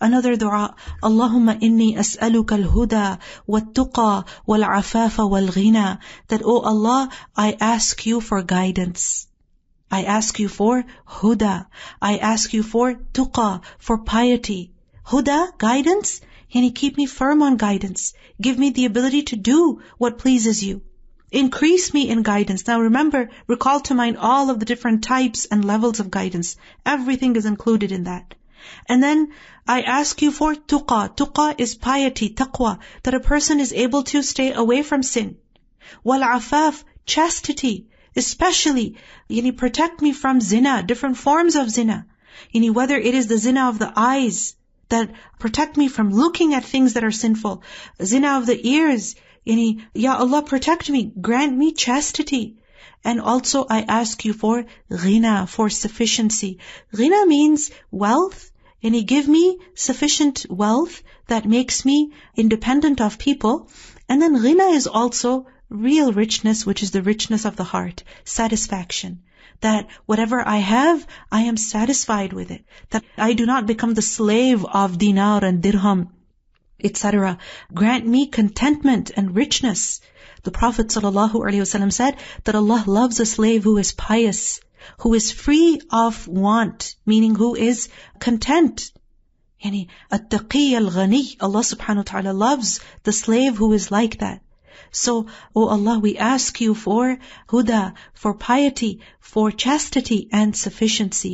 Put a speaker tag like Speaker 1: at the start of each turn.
Speaker 1: Another dua, Allahumma inni as'aluka al-huda wat-tuqa wal-afafa wal-ghina. That, oh Allah, I ask you for guidance. I ask you for huda. I ask you for tuqa, for piety. Huda, guidance, and keep me firm on guidance. Give me the ability to do what pleases you. Increase me in guidance. Now remember, recall to mind all of the different types and levels of guidance. Everything is included in that. And then I ask you for tuqa. Tuqa is piety, taqwa, that a person is able to stay away from sin. Wal afaf, chastity, especially, protect me from zina, different forms of zina. Whether it is the zina of the eyes, that protect me from looking at things that are sinful. Zina of the ears, Ya Allah, protect me, grant me chastity. And also I ask you for ghina, for sufficiency. Ghina means wealth, and give me sufficient wealth that makes me independent of people. And then ghina is also real richness, which is the richness of the heart, satisfaction. That whatever I have, I am satisfied with it. That I do not become the slave of dinar and dirham, etc. Grant me contentment and richness. The Prophet ﷺ said that Allah loves a slave who is pious, who is free of want, meaning who is content. At-taqi al-ghani, Allah subhanahu wa ta'ala loves the slave who is like that. So, O Allah, we ask you for huda, for piety, for chastity and sufficiency.